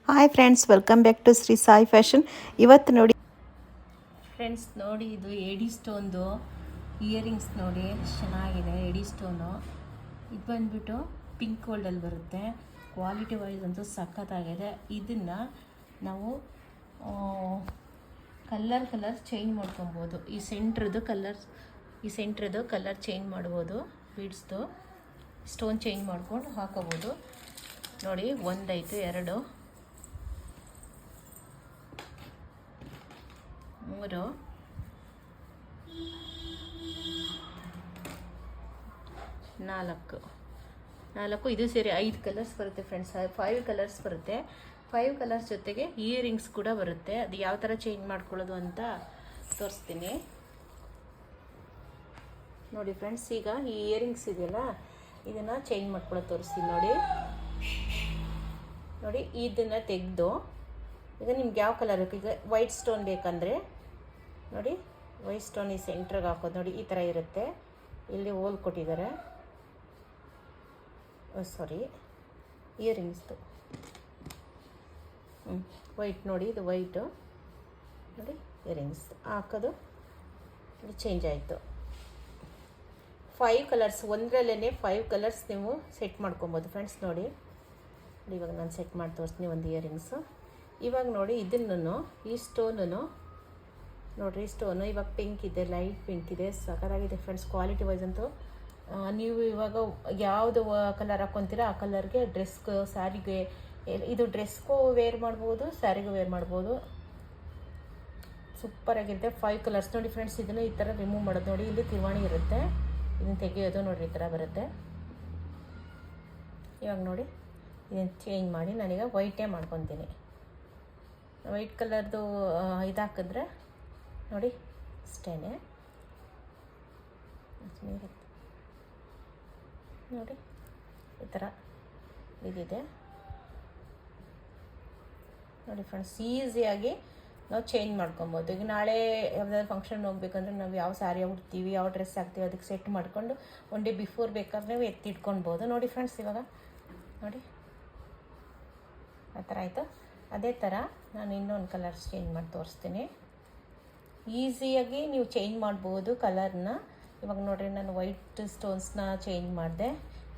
Hi friends, welcome back to Shri Sai fashion. ಇವತ್ತು ನೋಡಿ friends, ನೋಡಿ ಇದು ಎಡಿ ಸ್ಟೋನ್ದು ಇಯರಿಂಗ್ಸ್ ನೋಡಿ ಎಷ್ಟು ಚೆನ್ನಾಗಿದೆ. ಎಡಿ ಸ್ಟೋನು ಇದು ಬಂದುಬಿಟ್ಟು ಪಿಂಕ್ ಗೋಲ್ಡಲ್ಲಿ ಬರುತ್ತೆ. ಕ್ವಾಲಿಟಿ ವೈಸ್ ಅಂತೂ ಸಖತ್ತಾಗಿದೆ. ಇದನ್ನು ನಾವು ಕಲರ್ ಚೇಂಜ್ ಮಾಡ್ಕೊಬೋದು. ಈ ಸೆಂಟ್ರದ್ದು ಕಲರ್ ಚೇಂಜ್ ಮಾಡ್ಬೋದು. ಬೀಡ್ಸ್ದು ಸ್ಟೋನ್ ಚೇಂಜ್ ಮಾಡ್ಕೊಂಡು ಹಾಕೋಬೋದು. ನೋಡಿ, ಒಂದಾಯಿತು, 2, 3, 4 ಇದು ಸೇರಿ 5 ಕಲರ್ಸ್ ಬರುತ್ತೆ ಫ್ರೆಂಡ್ಸ್. 5 ಕಲರ್ಸ್ ಬರುತ್ತೆ. 5 ಕಲರ್ಸ್ ಜೊತೆಗೆ ಇಯರಿಂಗ್ಸ್ ಕೂಡ ಬರುತ್ತೆ. ಅದು ಯಾವ ಥರ ಚೇಂಜ್ ಮಾಡ್ಕೊಳ್ಳೋದು ಅಂತ ತೋರಿಸ್ತೀನಿ ನೋಡಿ ಫ್ರೆಂಡ್ಸ್. ಈಗ ಈ ಇಯರಿಂಗ್ಸ್ ಇದೆಯಲ್ಲ, ಇದನ್ನು ಚೇಂಜ್ ಮಾಡ್ಕೊಳ್ಳೋದು ತೋರಿಸ್ತೀನಿ ನೋಡಿ. ಇದನ್ನು ತೆಗೆದು ಈಗ ನಿಮ್ಗೆ ಯಾವ ಕಲರ್ ಬೇಕು, ಈಗ ವೈಟ್ ಸ್ಟೋನ್ ಬೇಕಂದರೆ ನೋಡಿ, ವೈಟ್ ಸ್ಟೋನ್ ಈ ಸೆಂಟ್ರಿಗೆ ಹಾಕೋದು. ನೋಡಿ, ಈ ಥರ ಇರುತ್ತೆ. ಇಲ್ಲಿ ಹೋಲ್ ಕೊಟ್ಟಿದ್ದಾರೆ, ಸಾರಿ, ಇಯರಿಂಗ್ಸ್ದು ವೈಟ್ ನೋಡಿ, ಇದು ವೈಟು ನೋಡಿ, ಇಯರಿಂಗ್ಸ್ ಹಾಕೋದು ಚೇಂಜ್ ಆಯಿತು. 5 ಕಲರ್ಸ್ ಒಂದರಲ್ಲೇ 5 ಕಲರ್ಸ್ ನೀವು ಸೆಟ್ ಮಾಡ್ಕೊಬೋದು ಫ್ರೆಂಡ್ಸ್. ನೋಡಿ, ಇವಾಗ ನಾನು ಸೆಟ್ ಮಾಡಿ ತೋರಿಸ್ತೀನಿ ಒಂದು ಇಯರಿಂಗ್ಸು. ಇವಾಗ ನೋಡಿ, ಇದನ್ನು ಈ ಸ್ಟೋನು ನೋಡಿರಿ, ಸ್ಟೋನು ಇವಾಗ ಪಿಂಕ್ ಇದೆ, ಲೈಟ್ ಪಿಂಕ್ ಇದೆ, ಸಖತ್ತಾಗಿದೆ ಫ್ರೆಂಡ್ಸ್. ಕ್ವಾಲಿಟಿ ವೈಸ್ ಅಂತೂ ನೀವು ಇವಾಗ ಯಾವುದು ಕಲರ್ ಹಾಕ್ಕೊತೀರ ಆ ಕಲರ್ಗೆ ಡ್ರೆಸ್ಗೆ, ಸ್ಯಾರಿಗೆ, ಇದು ಡ್ರೆಸ್ಗೂ ವೇರ್ ಮಾಡ್ಬೋದು, ಸ್ಯಾರಿಗೂ ವೇರ್ ಮಾಡ್ಬೋದು. ಸೂಪರಾಗಿರುತ್ತೆ. 5 ಕಲರ್ಸ್ ನೋಡಿ ಫ್ರೆಂಡ್ಸ್. ಇದನ್ನು ಈ ಥರ ರಿಮೂವ್ ಮಾಡೋದು ನೋಡಿ, ಇಲ್ಲಿ ತಿರುವಾಣಿ ಇರುತ್ತೆ, ಇದನ್ನು ತೆಗೆಯೋದು ನೋಡಿರಿ, ಈ ಥರ ಬರುತ್ತೆ. ಇವಾಗ ನೋಡಿ, ಇದನ್ನು ಚೇಂಜ್ ಮಾಡಿ ನಾನೀಗ ವೈಟೇ ಮಾಡ್ಕೊತೀನಿ. ವೈಟ್ ಕಲರ್ದು ಇದು ಹಾಕಿದ್ರೆ ನೋಡಿ ಅಷ್ಟೇ ನೋಡಿ, ಈ ಥರ ಇದಿದೆ ನೋಡಿ ಫ್ರೆಂಡ್ಸ್. ಈಸಿಯಾಗಿ ನಾವು ಚೇಂಜ್ ಮಾಡ್ಕೊಬೋದು. ಈಗ ನಾಳೆ ಯಾವುದಾದ್ರು ಫಂಕ್ಷನ್ ಹೋಗ್ಬೇಕಂದ್ರೆ ನಾವು ಯಾವ ಸ್ಯಾರಿ ಉಡ್ತೀವಿ, ಯಾವ ಡ್ರೆಸ್ ಹಾಕ್ತೀವಿ, ಅದಕ್ಕೆ ಸೆಟ್ ಮಾಡ್ಕೊಂಡು ಒನ್ ಡೇ ಬಿಫೋರ್ ಬೇಕಾದ್ರೆ ನಾವು ಎತ್ತಿಟ್ಕೊಳ್ಬೋದು ನೋಡಿ ಫ್ರೆಂಡ್ಸ್. ಇವಾಗ ನೋಡಿ, ಆ ಥರ ಆಯಿತು. ಅದೇ ಥರ ನಾನು ಇನ್ನೊಂದು ಕಲರ್ಸ್ ಚೇಂಜ್ ಮಾಡಿ ತೋರಿಸ್ತೀನಿ. ಈಸಿಯಾಗಿ ನೀವು ಚೇಂಜ್ ಮಾಡ್ಬೋದು ಕಲರ್ನ. ಇವಾಗ ನೋಡಿರಿ, ನಾನು ವೈಟ್ ಸ್ಟೋನ್ಸ್ನ ಚೇಂಜ್ ಮಾಡಿದೆ.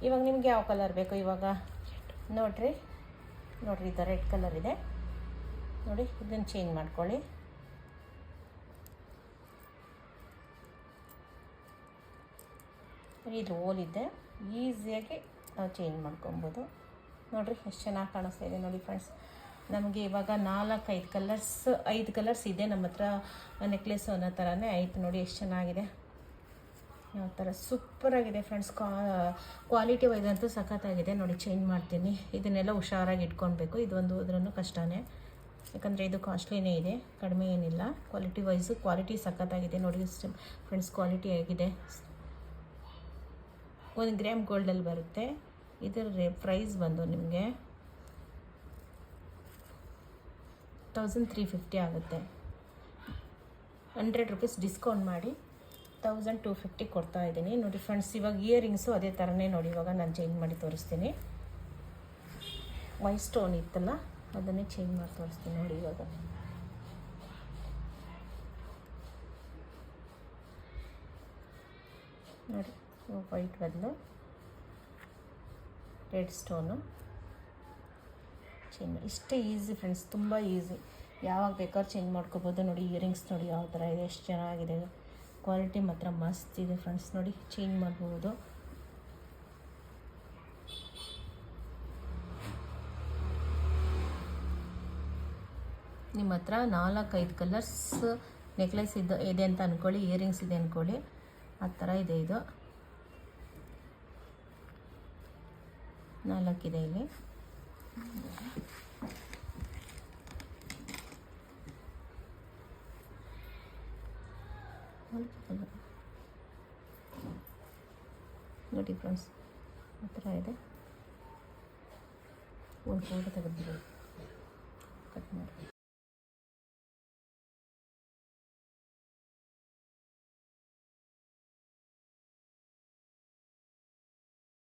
ಇವಾಗ ನಿಮ್ಗೆ ಯಾವ ಕಲರ್ ಬೇಕು, ಇವಾಗ ನೋಡಿರಿ, ಇದು ರೆಡ್ ಕಲರ್ ಇದೆ ನೋಡಿ, ಇದನ್ನು ಚೇಂಜ್ ಮಾಡ್ಕೊಳ್ಳಿ. ಇದು ಹೋಲ್ ಇದೆ, ಈಸಿಯಾಗಿ ನಾವು ಚೇಂಜ್ ಮಾಡ್ಕೊಬೋದು. ನೋಡಿರಿ ಎಷ್ಟು ಚೆನ್ನಾಗಿ ಕಾಣಿಸ್ತಾ ಇದೆ ನೋಡಿ ಫ್ರೆಂಡ್ಸ್. ನಮಗೆ ಇವಾಗ 5 ಕಲರ್ಸ್ ಇದೆ ನಮ್ಮ ಹತ್ರ. ನೆಕ್ಲೆಸ್ ಅನ್ನೋ ಥರನೇ ಆಯಿತು ನೋಡಿ, ಎಷ್ಟು ಚೆನ್ನಾಗಿದೆ. ಯಾವ ಥರ ಸೂಪರಾಗಿದೆ ಫ್ರೆಂಡ್ಸ್. ಕ್ವಾಲಿಟಿ ವೈಸ್ ಅಂತೂ ಸಖತ್ತಾಗಿದೆ ನೋಡಿ. ಚೇಂಜ್ ಮಾಡ್ತೀನಿ. ಇದನ್ನೆಲ್ಲ ಹುಷಾರಾಗಿ ಇಟ್ಕೊಳ್ಬೇಕು. ಇದೊಂದು ಹೋದ್ರೂ ಕಷ್ಟನೇ, ಯಾಕಂದರೆ ಇದು ಕಾಸ್ಟ್ಲಿನೇ ಇದೆ, ಕಡಿಮೆ ಏನಿಲ್ಲ. ಕ್ವಾಲಿಟಿ ಸಖತ್ತಾಗಿದೆ ನೋಡಿ ಫ್ರೆಂಡ್ಸ್. ಕ್ವಾಲಿಟಿ ಆಗಿದೆ. 1 ಗ್ರಾಮ್ ಗೋಲ್ಡಲ್ಲಿ ಬರುತ್ತೆ. ಇದರ ಪ್ರೈಸ್ ಬಂದು ನಿಮಗೆ 1350 ಆಗುತ್ತೆ. 100 ರೂಪೀಸ್ ಡಿಸ್ಕೌಂಟ್ ಮಾಡಿ 1250 ಕೊಡ್ತಾ ಇದ್ದೀನಿ ನೋಡಿ ಫ್ರೆಂಡ್ಸ್. ಇವಾಗ ಇಯರಿಂಗ್ಸು ಅದೇ ಥರನೇ ನೋಡಿ. ಇವಾಗ ನಾನು ಚೇಂಜ್ ಮಾಡಿ ತೋರಿಸ್ತೀನಿ. ವೈಟ್ ಸ್ಟೋನ್ ಇತ್ತಲ್ಲ, ಅದನ್ನೇ ಚೇಂಜ್ ಮಾಡಿ ತೋರಿಸ್ತೀನಿ ನೋಡಿ. ಇವಾಗ ನೋಡಿ, ವೈಟ್ ಬದಲು ರೆಡ್ ಸ್ಟೋನು ಚೇಂಜ್. ಇಷ್ಟೇ ಈಸಿ ಫ್ರೆಂಡ್ಸ್, ತುಂಬ ಈಸಿ. ಯಾವಾಗ ಬೇಕಾದ್ರೂ ಚೇಂಜ್ ಮಾಡ್ಕೋಬೋದು ನೋಡಿ. ಇಯರಿಂಗ್ಸ್ ನೋಡಿ ಯಾವ ಥರ ಇದೆ, ಎಷ್ಟು ಚೆನ್ನಾಗಿದೆ. ಕ್ವಾಲಿಟಿ ಮಾತ್ರ ಮಸ್ತ್ ಇದೆ ಫ್ರೆಂಡ್ಸ್. ನೋಡಿ, ಚೇಂಜ್ ಮಾಡ್ಬೋದು. ನಿಮ್ಮ ಹತ್ರ 4-5 ಕಲರ್ಸ್ ನೆಕ್ಲೆಸ್ ಇದೆ ಅಂತ ಅಂದ್ಕೊಳ್ಳಿ, ಇಯರಿಂಗ್ಸ್ ಇದೆ ಅಂದ್ಕೊಳ್ಳಿ, ಆ ಥರ ಇದೆ. ಇದು 4 ಇದೆ ಇಲ್ಲಿ. ನೋಡಿ ಫ್ರೆಂಡ್ಸ್, ಆ ಥರ ಇದೆ. ಒಂದು ಫೋಟೋ ತೆಗೆದ್ಬಿಡಿ, ಕಟ್ ಮಾಡಿ.